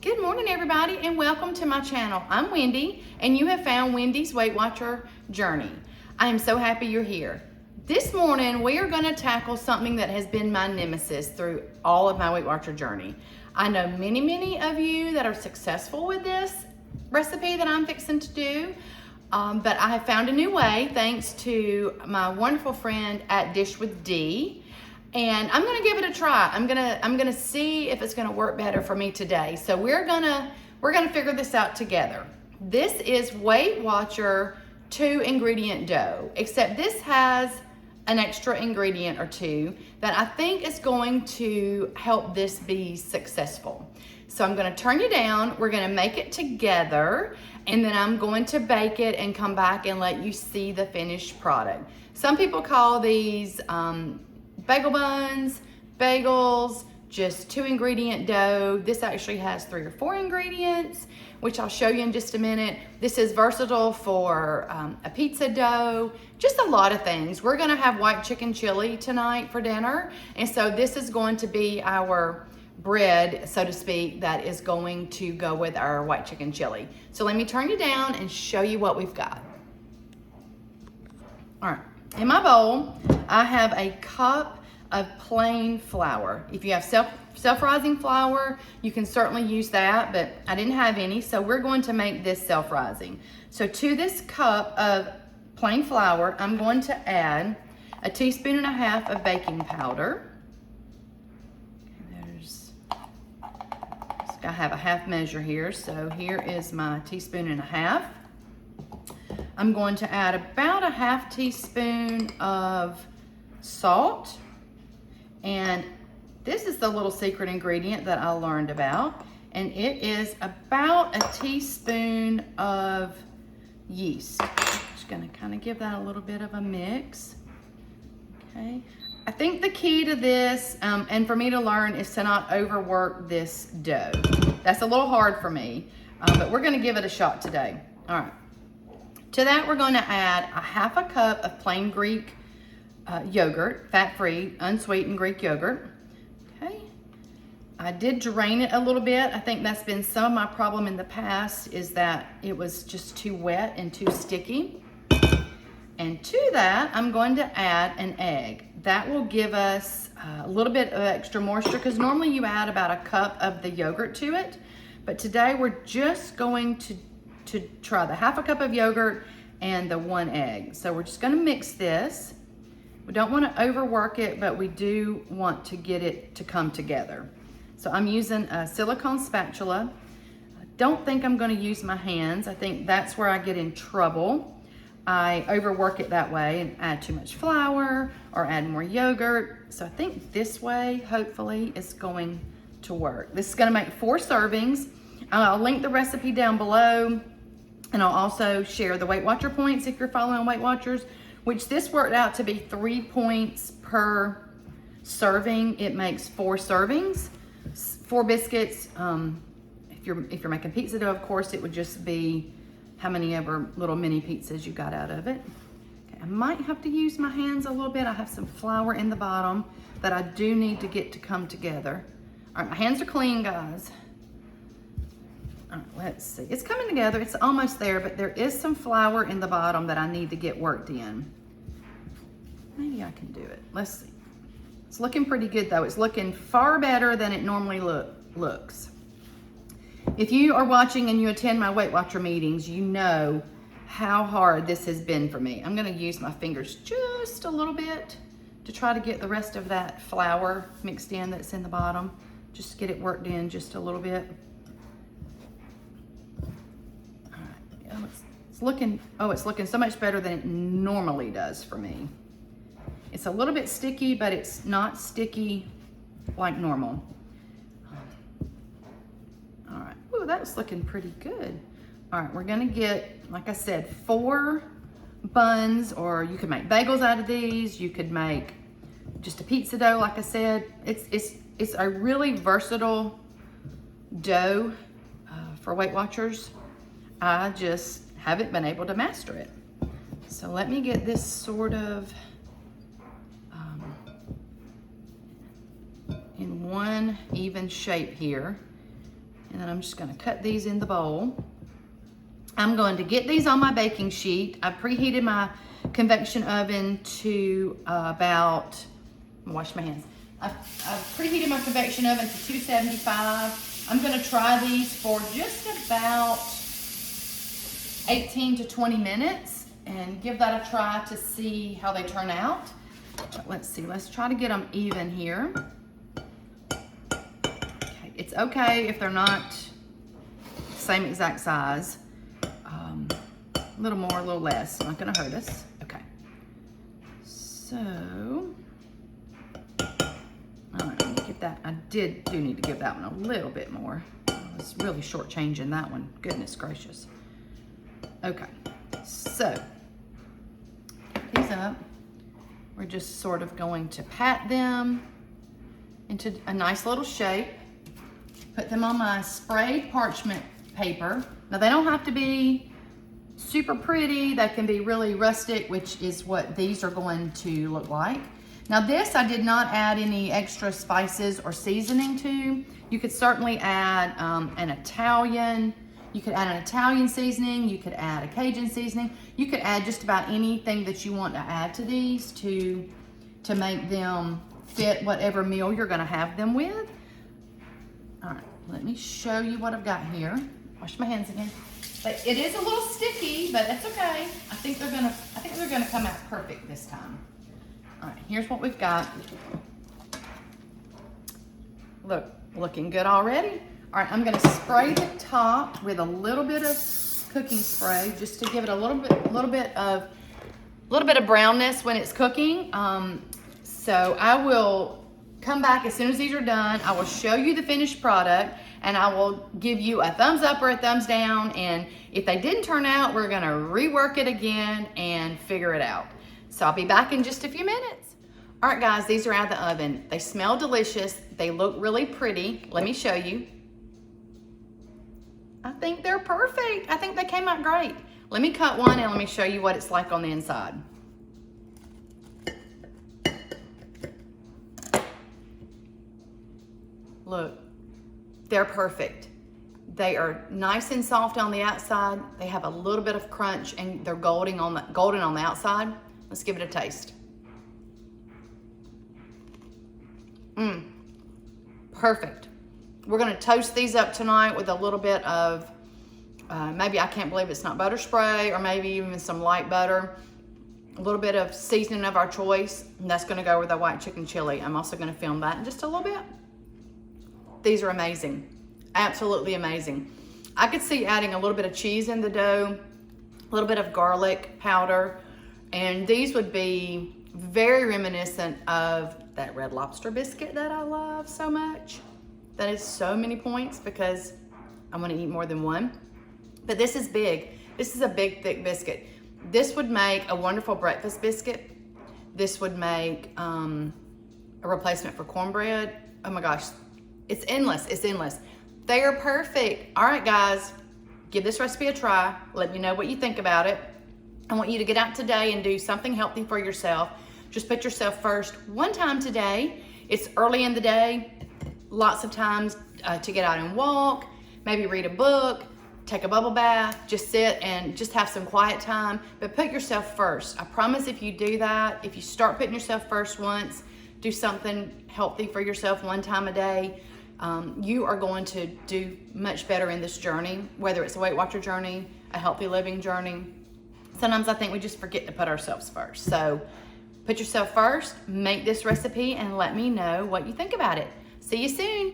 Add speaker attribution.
Speaker 1: Good morning, everybody, and welcome to my channel. I'm Wendy, and you have found Wendy's Weight Watcher Journey. I am so happy you're here. This morning, we are going to tackle something that has been my nemesis through all of my Weight Watcher journey. I know many of you that are successful with this recipe that I'm fixing to do, but I have found a new way thanks to my wonderful friend at Dish with D. And I'm gonna give it a try. I'm gonna see if it's gonna work better for me today. So we're gonna figure this out together. This is Weight Watcher 2-ingredient dough, except this has an extra ingredient or two that I think is going to help this be successful. So I'm gonna turn you down, we're gonna make it together, and then I'm going to bake it and come back and let you see the finished product. Some people call these bagel buns, bagels, just 2-ingredient dough. This actually has 3 or 4 ingredients, which I'll show you in just a minute. This is versatile for a pizza dough, just a lot of things. We're gonna have white chicken chili tonight for dinner, and so this is going to be our bread, so to speak, that is going to go with our white chicken chili. So let me turn you down and show you what we've got. All right. In my bowl, I have a cup of plain flour. If you have self-rising flour, you can certainly use that, but I didn't have any, so we're going to make this self-rising. So to this cup of plain flour, I'm going to add a 1.5 teaspoons of baking powder. I have a half measure here, so here is my 1.5 teaspoons. I'm going to add about a 1/2 teaspoon of salt. And this is the little secret ingredient that I learned about. And it is about a teaspoon of yeast. Just gonna kind of give that a little bit of a mix. Okay. I think the key to this, and for me to learn, is to not overwork this dough. That's a little hard for me, but we're gonna give it a shot today. All right. To that, we're going to add a 1/2 cup of plain Greek yogurt, fat-free, unsweetened Greek yogurt. Okay. I did drain it a little bit. I think that's been some of my problem in the past, is that it was just too wet and too sticky. And to that, I'm going to add an egg. That will give us a little bit of extra moisture, because normally you add about a cup of the yogurt to it. But today we're just going to try the 1/2 cup of yogurt and the 1 egg. So we're just gonna mix this. We don't wanna overwork it, but we do want to get it to come together. So I'm using a silicone spatula. I don't think I'm gonna use my hands. I think that's where I get in trouble. I overwork it that way and add too much flour or add more yogurt. So I think this way, hopefully, is going to work. This is gonna make 4 servings. I'll link the recipe down below. And I'll also share the Weight Watcher points if you're following Weight Watchers, which this worked out to be 3 points per serving. It makes 4 servings, 4 biscuits. If you're making pizza dough, of course, it would just be how many ever little mini pizzas you got out of it. Okay, I might have to use my hands a little bit. I have some flour in the bottom that I do need to get to come together. All right, my hands are clean, guys. All right, let's see. It's coming together. It's almost there, but there is some flour in the bottom that I need to get worked in. Maybe I can do it. Let's see. It's looking pretty good, though. It's looking far better than it normally looks. If you are watching and you attend my Weight Watcher meetings, you know how hard this has been for me. I'm going to use my fingers just a little bit to try to get the rest of that flour mixed in that's in the bottom. Just get it worked in just a little bit. It's looking so much better than it normally does for me. It's a little bit sticky, but it's not sticky like normal. All right, ooh, that's looking pretty good. All right, we're gonna get, like I said, 4 buns, or you could make bagels out of these. You could make just a pizza dough, like I said. It's a really versatile dough for Weight Watchers. I just haven't been able to master it. So let me get this sort of in one even shape here. And then I'm just gonna cut these in the bowl. I'm going to get these on my baking sheet. I preheated my convection oven to about, wash my hands. I've preheated my convection oven to 275. I'm gonna try these for just about 18 to 20 minutes and give that a try to see how they turn out. But let's see, let's try to get them even here. Okay, it's okay if they're not the same exact size. A little more, a little less, not gonna hurt us. Okay, so, all right, let me get that. I do need to give that one a little bit more. I was really shortchanging that one, goodness gracious. Okay, so, get these up. We're just sort of going to pat them into a nice little shape. Put them on my sprayed parchment paper. Now they don't have to be super pretty. They can be really rustic, which is what these are going to look like. Now this, I did not add any extra spices or seasoning to. You could certainly add an Italian seasoning. You could add a Cajun seasoning. You could add just about anything that you want to add to these to make them fit whatever meal you're gonna have them with. All right, let me show you what I've got here. Wash my hands again. But it is a little sticky, but that's okay. I think they're gonna come out perfect this time. All right, here's what we've got. Look, looking good already. All right, I'm gonna spray the top with a little bit of cooking spray just to give it a little bit of brownness when it's cooking. So I will come back as soon as these are done. I will show you the finished product and I will give you a thumbs up or a thumbs down. And if they didn't turn out, we're gonna rework it again and figure it out. So I'll be back in just a few minutes. All right, guys, these are out of the oven. They smell delicious. They look really pretty. Let me show you. I think they're perfect. I think they came out great. Let me cut one and let me show you what it's like on the inside. Look, they're perfect. They are nice and soft on the outside. They have a little bit of crunch and they're golden on the outside. Let's give it a taste. Perfect. We're gonna toast these up tonight with a little bit of, maybe, I can't believe it's not butter spray, or maybe even some light butter. A little bit of seasoning of our choice, and that's gonna go with the white chicken chili. I'm also gonna film that in just a little bit. These are amazing, absolutely amazing. I could see adding a little bit of cheese in the dough, a little bit of garlic powder, and these would be very reminiscent of that Red Lobster biscuit that I love so much. That is so many points because I'm gonna eat more than one. But this is big. This is a big, thick biscuit. This would make a wonderful breakfast biscuit. This would make a replacement for cornbread. Oh my gosh, it's endless, it's endless. They are perfect. All right, guys, give this recipe a try. Let me know what you think about it. I want you to get out today and do something healthy for yourself. Just put yourself first one time today. It's early in the day. Lots of times to get out and walk, maybe read a book, take a bubble bath, just sit and just have some quiet time, but put yourself first. I promise if you do that, if you start putting yourself first once, do something healthy for yourself one time a day, you are going to do much better in this journey, whether it's a Weight Watcher journey, a healthy living journey. Sometimes I think we just forget to put ourselves first. So put yourself first, make this recipe, and let me know what you think about it. See you soon.